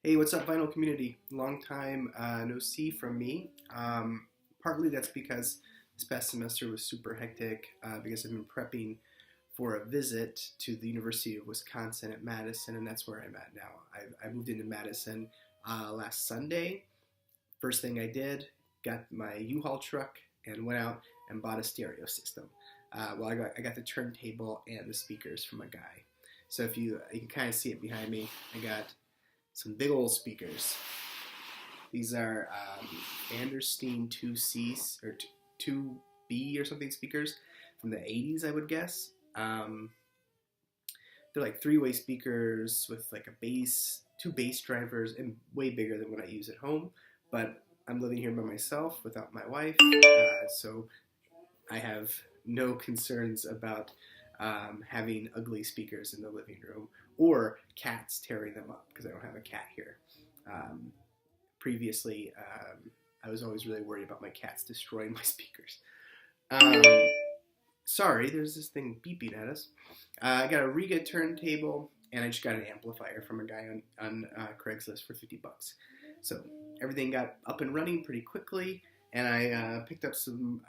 Hey, what's up, vinyl community? Long time no see from me. Partly that's because this past semester was super hectic because I've been prepping for a visit to the University of Wisconsin at Madison, and that's where I'm at now. I moved into Madison last Sunday. First thing I did, got my U-Haul truck and went out and bought a stereo system. I got the turntable and the speakers from a guy. So if you can kind of see it behind me, I got some big old speakers. These are Anderstein 2C or 2B or something speakers from the 80s, I would guess. They're like three-way speakers with like a bass, two bass drivers, and way bigger than what I use at home. But I'm living here by myself without my wife, so I have no concerns about having ugly speakers in the living room or cats tearing them up because I don't have a cat here. Previously, I was always really worried about my cats destroying my speakers. Um, Sorry, there's this thing beeping at us. I got a Riga turntable, and I just got an amplifier from a guy on Craigslist for 50 bucks. So everything got up and running pretty quickly, and I picked up some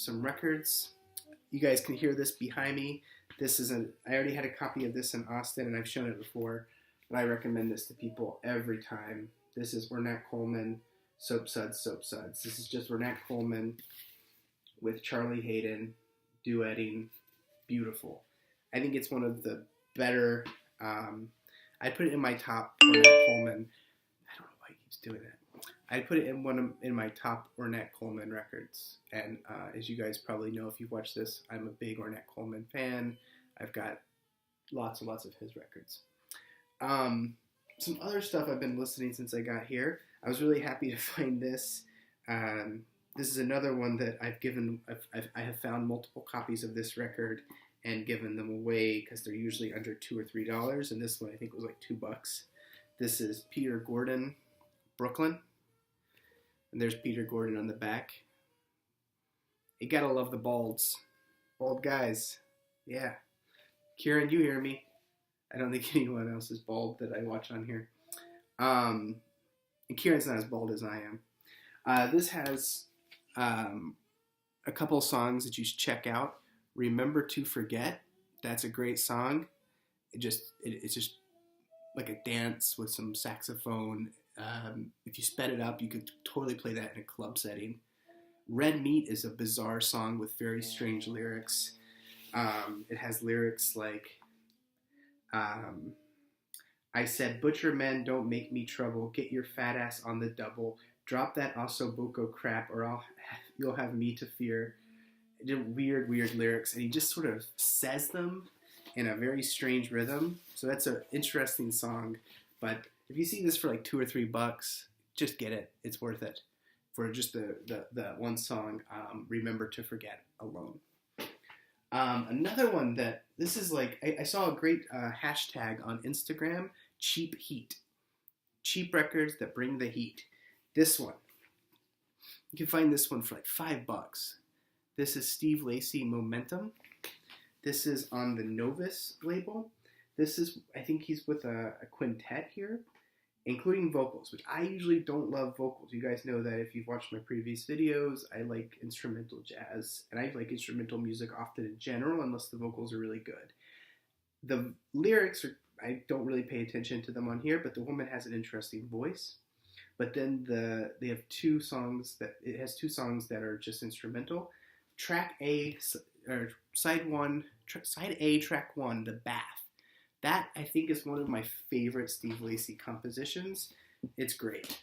records. You guys can hear this behind me. I already had a copy of this in Austin, and I've shown it before, but I recommend this to people every time. This is Ornette Coleman, Soap Suds, Soap Suds. This is just Ornette Coleman with Charlie Hayden duetting. Beautiful. I think it's one of the better, I put it in my top Ornette Coleman. I don't know why he keeps doing that. I put it in my top Ornette Coleman records, and as you guys probably know if you've watched this, I'm a big Ornette Coleman fan. I've got lots and lots of his records. Some other stuff I've been listening since I got here. I was really happy to find this. This is another one that I have found multiple copies of this record and given them away because they're usually under $2 or $3, and this one I think was like $2. This is Peter Gordon, Brooklyn. And there's Peter Gordon on the back. You gotta love the balds. Bald guys. Yeah. Kieran, you hear me? I don't think anyone else is bald that I watch on here. And Kieran's not as bald as I am. This has a couple songs that you should check out. Remember to Forget. That's a great song. It's just like a dance with some saxophone. If you sped it up, you could totally play that in a club setting. Red Meat is a bizarre song with very strange lyrics. It has lyrics like, I said, butcher men, don't make me trouble. Get your fat ass on the double. Drop that ossobuco crap or you'll have me to fear. Weird lyrics. And he just sort of says them in a very strange rhythm. So that's an interesting song. But if you see this for like $2 or $3, just get it. It's worth it for just the one song, Remember to Forget alone. Another one this is like, I saw a great hashtag on Instagram, Cheap Heat. Cheap records that bring the heat. This one, you can find this one for like $5. This is Steve Lacy, Momentum. This is on the Novus label. This is, I think he's with a quintet here, including vocals, which I usually don't love vocals. You guys know that if you've watched my previous videos, I like instrumental jazz, and I like instrumental music often in general, unless the vocals are really good. The lyrics I don't really pay attention to them on here, but the woman has an interesting voice. But then it has two songs that are just instrumental. Track A, or side A, track 1, The Bath. That, I think, is one of my favorite Steve Lacy compositions. It's great.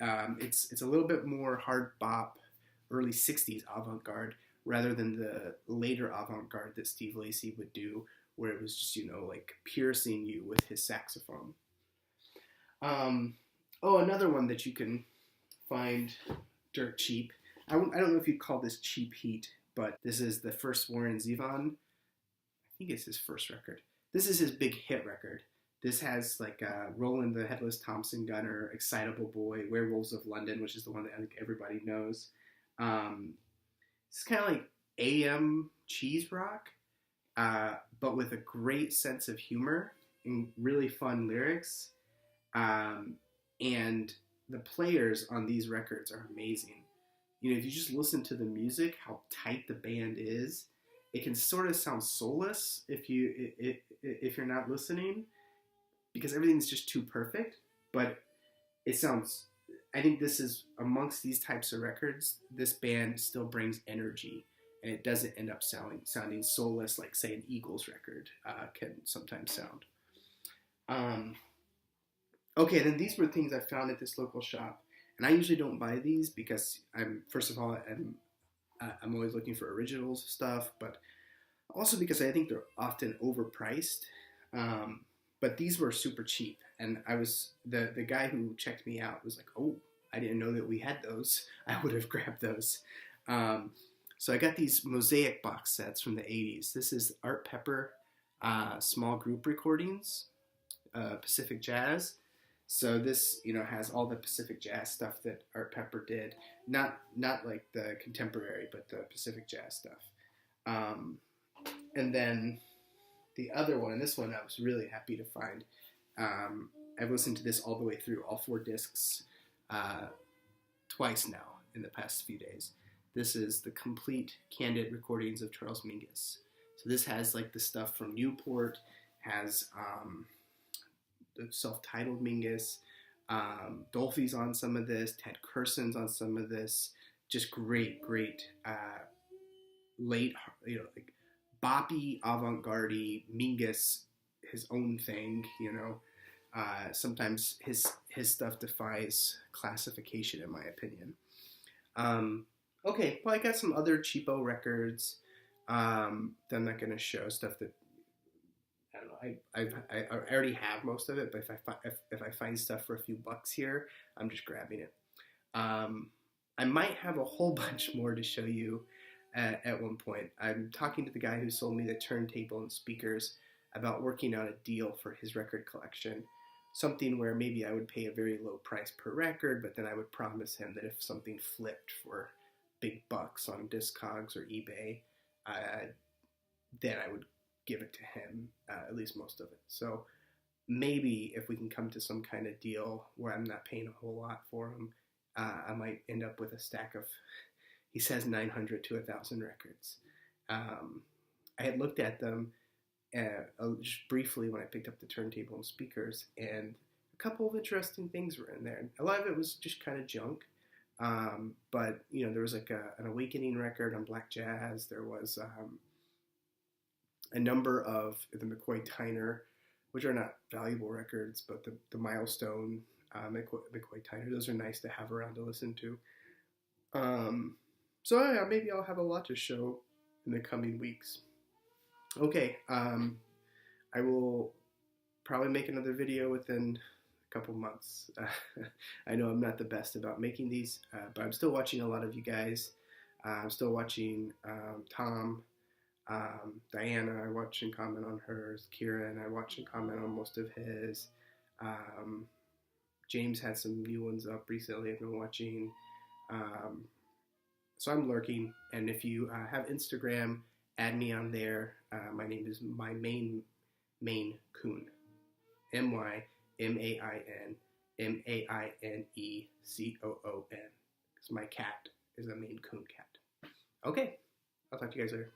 It's a little bit more hard bop, early 60s avant-garde, rather than the later avant-garde that Steve Lacy would do, where it was just, like piercing you with his saxophone. Another one that you can find dirt cheap. I don't know if you'd call this cheap heat, but this is the first Warren Zevon. I think it's his first record. This is his big hit record. This has like Roland the Headless Thompson Gunner, Excitable Boy, Werewolves of London, which is the one that I think everybody knows. It's kind of like AM cheese rock, but with a great sense of humor and really fun lyrics. And the players on these records are amazing. You know, if you just listen to the music, how tight the band is, it can sort of sound soulless if you're not listening, because everything's just too perfect. But it sounds. I think this is amongst these types of records, this band still brings energy, and it doesn't end up sounding soulless like, say, an Eagles record can sometimes sound. Okay, then these were things I found at this local shop, and I usually don't buy these because first of all, I'm always looking for originals stuff, but also because I think they're often overpriced. But these were super cheap, and I was the guy who checked me out was like, "Oh, I didn't know that we had those. I would have grabbed those." So I got these Mosaic box sets from the '80s. This is Art Pepper small group recordings, Pacific Jazz. So this, has all the Pacific Jazz stuff that Art Pepper did. Not like the contemporary, but the Pacific Jazz stuff. And then the other one, and this one I was really happy to find. I've listened to this all the way through, all 4 discs, twice now in the past few days. This is the complete candid recordings of Charles Mingus. So this has like the stuff from Newport, has the self-titled Mingus, Dolphy's on some of this, Ted Kerson's on some of this. Just great late, like boppy, avant-garde Mingus, his own thing, sometimes his stuff defies classification, in my opinion. Okay, well, I got some other cheapo records that I'm not going to show, stuff that, I don't know, I already have most of it, but if I find stuff for a few bucks here, I'm just grabbing it. I might have a whole bunch more to show you at one point. I'm talking to the guy who sold me the turntable and speakers about working out a deal for his record collection. Something where maybe I would pay a very low price per record, but then I would promise him that if something flipped for big bucks on Discogs or eBay, then I would give it to him, at least most of it. So maybe if we can come to some kind of deal where I'm not paying a whole lot for him, I might end up with a stack of, he says 900 to 1,000 records. I had looked at them just briefly when I picked up the turntable and speakers, and a couple of interesting things were in there. A lot of it was just kind of junk, but there was like an Awakening record on Black Jazz. There was a number of the McCoy Tyner, which are not valuable records, but the Milestone McCoy Tyner, those are nice to have around to listen to. So yeah, maybe I'll have a lot to show in the coming weeks. Okay, I will probably make another video within a couple months. I know I'm not the best about making these, but I'm still watching a lot of you guys. I'm still watching Tom, Diana. I watch and comment on hers. Kieran, I watch and comment on most of his. James had some new ones up recently I've been watching. So I'm lurking, and if you have Instagram, add me on there. My name is my main Coon. MyMainMainEcoon. Because my cat is a Maine Coon cat. Okay, I'll talk to you guys later.